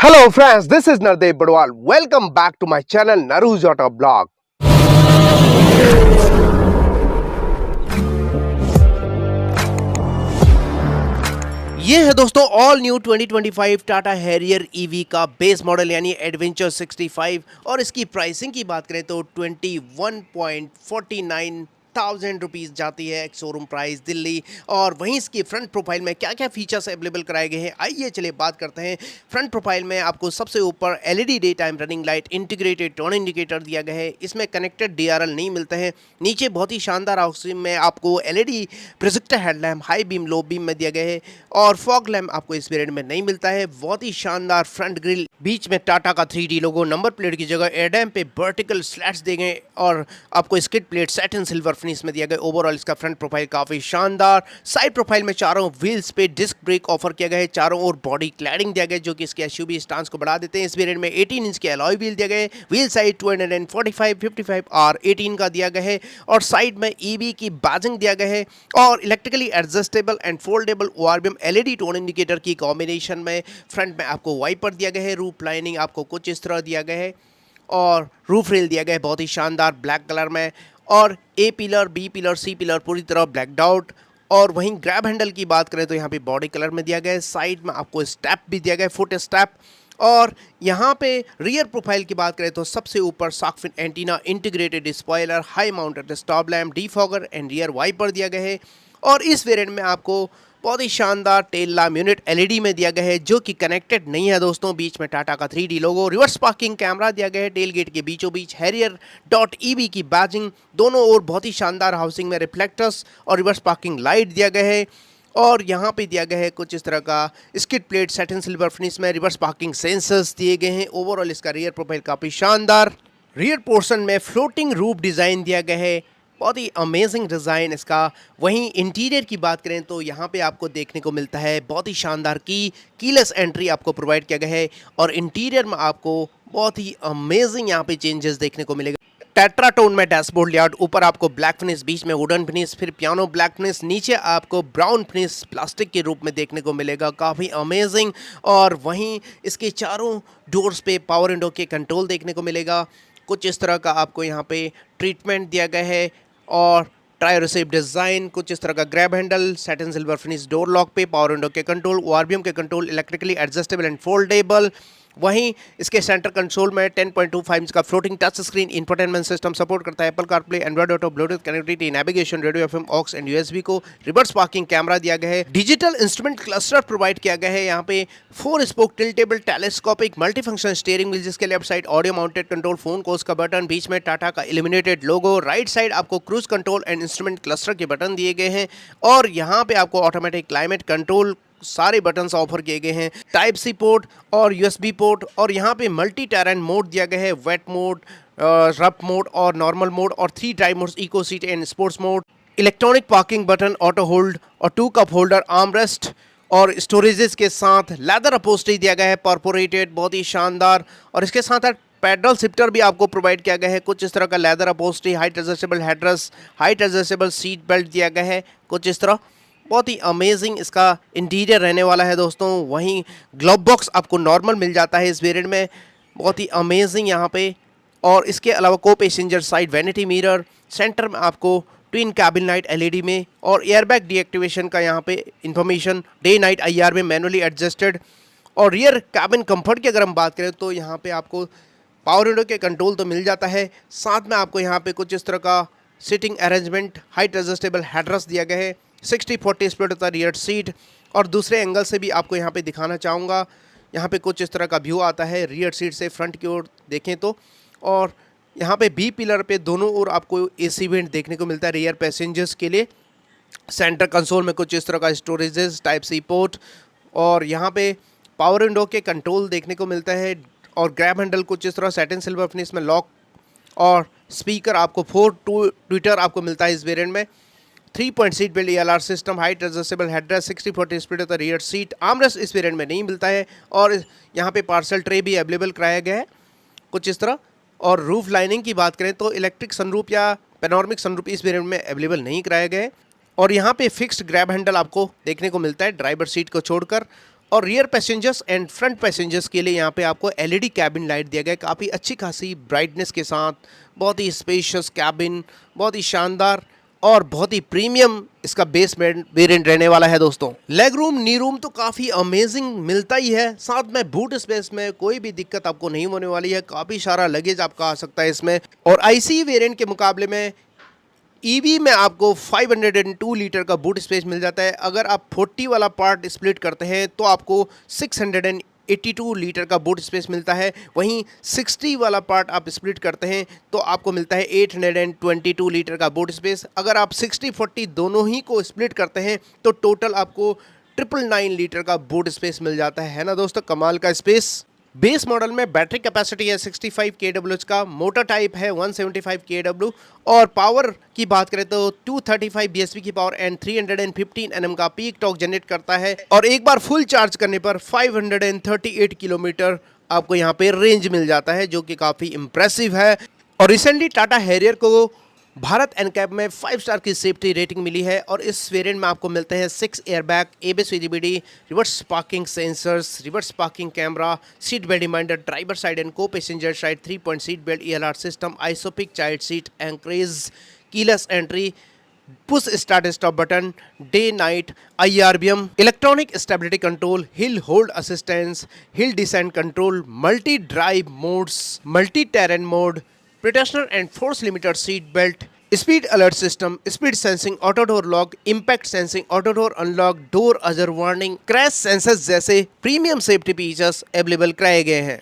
Hello friends, this is Nardev Badwal. Welcome back to my channel Naru's Auto Blog. ये है दोस्तों all new 2025 Tata Harrier EV का base model यानी adventure 65 और इसकी प्राइसिंग की बात करें तो 21,49,000 जाती है एक शोरूम प्राइस दिल्ली। और वहीं इसकी फ्रंट प्रोफाइल में क्या क्या फीचर्स अवेलेबल कराए गए हैं आइए चलिए बात करते हैं। फ्रंट प्रोफाइल में आपको सबसे ऊपर LED day time running light integrated turn indicator दिया गया है, इसमें कनेक्टेड डीआरएल नहीं मिलता है। नीचे बहुत ही शानदार हाउसिंग में आपको LED projector headlamp high beam low beam में दिया गया है और फॉग लैम्प आपको इस वेरिएंट में नहीं मिलता है। बहुत ही शानदार फ्रंट ग्रिल, बीच में टाटा का 3D लोगो, नंबर प्लेट की जगह एयरडैम्प पे वर्टिकल स्लैट्स दिए गए और आपको skid plate satin silver finish में दिया गया। ओवरऑल इसका फ्रंट प्रोफाइल काफी शानदार। साइड प्रोफाइल में चारों व्हील्स पे डिस्क ब्रेक ऑफर किया गया है, चारों ओर बॉडी क्लैडिंग दिया गया जो कि इसके एसयूवी स्टांस को बढ़ा देते हैं। इस वेरिएंट में 18 इंच के अलॉय व्हील दिया गया है, व्हील साइज 245/55 R18 का दिया गया है और साइड में ईवी की बैजिंग दिया गया है और electrically adjustable and foldable ORBM LED tone indicator की कॉम्बिनेशन में फ्रंट में आपको वाइपर दिया गया है। रूफ लाइनिंग आपको कुछ इस तरह दिया गया है और रूफ रेल दिया गया है बहुत ही शानदार ब्लैक कलर में और A pillar B pillar C pillar पूरी तरह ब्लैक डॉट। और वहीं ग्रैब हैंडल की बात करें तो यहाँ पे बॉडी कलर में दिया गया है, साइड में आपको स्टेप भी दिया गया है, फुट स्टेप। और यहाँ पे रियर प्रोफाइल की बात करें तो सबसे ऊपर shark fin antenna, integrated spoiler, high mounted stop lamp, defogger and rear wiper दिया गया है। और इस वेरिएंट में आपको बहुत ही शानदार टेल लैम्प यूनिट एलईडी में दिया गया है जो कि कनेक्टेड नहीं है दोस्तों। बीच में टाटा का 3D लोगो, रिवर्स पार्किंग कैमरा दिया गया है, टेल गेट के बीचों बीच हैरियर.EV की बैजिंग, दोनों ओर बहुत ही शानदार हाउसिंग में रिफ्लेक्टर्स और रिवर्स पार्किंग लाइट दिया गया है। और यहाँ पे दिया गया है कुछ इस तरह का skid plate satin silver finish में, रिवर्स पार्किंग सेंसर्स दिए गए हैं। ओवरऑल इसका रियर प्रोफाइल काफ़ी शानदार। रियर पोर्शन में फ्लोटिंग रूफ डिज़ाइन दिया गया है, बहुत ही अमेजिंग डिज़ाइन इसका। वहीं इंटीरियर की बात करें तो यहाँ पे आपको देखने को मिलता है बहुत ही शानदार कीलेस एंट्री आपको प्रोवाइड किया गया है और इंटीरियर में आपको बहुत ही अमेजिंग यहाँ पे चेंजेस देखने को मिलेगा। टेट्राटोन में डैशबोर्ड लेआउट, ऊपर आपको ब्लैक फिनिश, बीच में वुडन फिनिश, फिर पियानो ब्लैक फिनिश, नीचे आपको ब्राउन फिनिश प्लास्टिक के रूप में देखने को मिलेगा, काफ़ी अमेजिंग। और वहीं इसके चारों डोर्स पे पावर विंडो के कंट्रोल देखने को मिलेगा। कुछ इस तरह का आपको यहाँ पे ट्रीटमेंट दिया गया है और ट्राई रिसीव डिज़ाइन, कुछ इस तरह का grab handle, satin silver finish door lock पे, पावर विंडो के कंट्रोल, ORBM के control, electrically adjustable and foldable. वहीं इसके सेंटर कंसोल में 10.25 इंच का floating touch screen infotainment system support करता है, Apple CarPlay, Android Auto, Bluetooth connectivity, navigation, radio FM, aux and USB को, रिवर्स पार्किंग कैमरा दिया गया है, डिजिटल इंस्ट्रूमेंट क्लस्टर प्रोवाइड किया गया है। यहाँ पे 4 spoke tiltable telescopic multifunction steering wheel, जिसके left side audio mounted control, phone calls का बटन, बीच में टाटा का इल्यूमिनेटेड लोगो, राइट साइड आपको cruise control and instrument cluster के बटन दिए गए हैं और यहाँ पे आपको ऑटोमेटिक क्लाइमेट कंट्रोल सारे बटन्स ऑफर किए गए हैं, टाइप सी पोर्ट और USB पोर्ट। और यहाँ पे मल्टी टेरेन मोड दिया गया है, वेट मोड, रफ मोड और नॉर्मल मोड और 3 drive modes, eco seat and sports mode, electronic parking button, auto hold और 2 कप होल्डर, आर्म रेस्ट और स्टोरेजेस के साथ लेदर अपहोल्स्ट्री दिया गया है, परफोरेटेड, बहुत ही शानदार। और इसके साथ पैडल शिफ्टर भी आपको प्रोवाइड किया गया है, कुछ इस तरह का leather upholstery, height adjustable headrest, height adjustable seat belt दिया गया है, कुछ इस तरह। बहुत ही अमेजिंग इसका इंटीरियर रहने वाला है दोस्तों। वहीं ग्लोव बॉक्स आपको नॉर्मल मिल जाता है इस वेरिएंट में, बहुत ही अमेजिंग यहाँ पे। और इसके अलावा को passenger side vanity mirror, centre में आपको ट्विन कैबिन लाइट एलईडी में और एयरबैग डीएक्टिवेशन का यहाँ पे इंफॉर्मेशन, डे नाइट IR में मैनुअली एडजस्टेड। और रियर कैबिन कंफर्ट की अगर हम बात करें तो यहाँ पे आपको पावर विंडो के कंट्रोल तो मिल जाता है, साथ में आपको यहाँ पे कुछ इस तरह का sitting arrangement, height adjustable headrest दिया गया है, 60-40 स्प्लिट होता है रियर सीट। और दूसरे एंगल से भी आपको यहाँ पे दिखाना चाहूँगा, यहाँ पे कुछ इस तरह का व्यू आता है रियर सीट से फ्रंट की ओर देखें तो। और यहाँ पे बी पिलर पे दोनों ओर आपको AC वेंट देखने को मिलता है रियर पैसेंजर्स के लिए। सेंटर कंसोल में कुछ इस तरह का स्टोरेजेस, टाइप सी पोर्ट और यहाँ पे पावर विंडो के कंट्रोल देखने को मिलता है और ग्रैब हैंडल कुछ इस तरह सैटिन सिल्वर फिनिश में लॉक और स्पीकर आपको 4 ट्विटर आपको मिलता है इस वेरिएंट में। 3-point seat belt ELR system, height adjustable headrest, 60-40 split होता है रियर सीट, आर्मरेस्ट इस वेरिएंट में नहीं मिलता है। और यहाँ पे पार्सल ट्रे भी अवेलेबल कराया गया है कुछ इस तरह। और रूफ लाइनिंग की बात करें तो इलेक्ट्रिक सनरूफ या पेनोरमिक सनरूफ इस वेरिएंट में अवेलेबल नहीं कराया गया है। और यहाँ पे फिक्स्ड ग्रैब हैंडल आपको देखने को मिलता है ड्राइवर सीट को छोड़कर। और rear passengers and front passengers के लिए यहाँ पे आपको एलईडी कैबिन लाइट दिया गया है, काफ़ी अच्छी खासी ब्राइटनेस के साथ, बहुत ही स्पेशियस कैबिन, बहुत ही शानदार और बहुत ही प्रीमियम इसका बेस वेरिएंट रहने वाला है दोस्तों। लेग रूम, नी रूम तो काफ़ी अमेजिंग मिलता ही है, साथ में बूट स्पेस में कोई भी दिक्कत आपको नहीं होने वाली है, काफ़ी सारा लगेज आपका आ सकता है इसमें। और आईसी वेरिएंट के मुकाबले में ईवी में आपको 502 लीटर का बूट स्पेस मिल जाता है। अगर आप 40 वाला पार्ट स्प्लिट करते हैं तो आपको 682 लीटर का बूट स्पेस मिलता है। वहीं 60 वाला पार्ट आप स्प्लिट करते हैं तो आपको मिलता है 822 लीटर का बूट स्पेस। अगर आप 60-40 दोनों ही को स्प्लिट करते हैं तो टोटल आपको 999 लीटर का बूट स्पेस मिल जाता है ना दोस्तों, कमाल का स्पेस। बेस मॉडल में बैटरी कैपेसिटी है 65 kWh का, मोटर टाइप है 175 kW और पावर की बात करें तो 235 bhp की पावर एंड 315 Nm का पीक टॉर्क जनरेट करता है। और एक बार फुल चार्ज करने पर 538 किलोमीटर आपको यहाँ पे रेंज मिल जाता है, जो कि काफ़ी इम्प्रेसिव है। और रिसेंटली टाटा हैरियर को भारत एनकैप में 5 स्टार की सेफ्टी रेटिंग मिली है और इस वेरिएंट में आपको मिलते हैं 6 airbag, ABS VCBD, reverse parking sensors, reverse parking camera, seat belt reminder, driver side and co passenger side 3-point seat belt ELR system, ISOFIX child seat anchorage, keyless entry, push start stop button, day night IRBM, electronic stability control, hill hold assistance, hill descent control, multi drive modes, multi terrain mode, pretensioner and force limiter seat belt, speed alert system, speed sensing, auto door lock, impact sensing, auto door unlock, door अजर warning, crash sensors जैसे premium safety features available कराए गए हैं।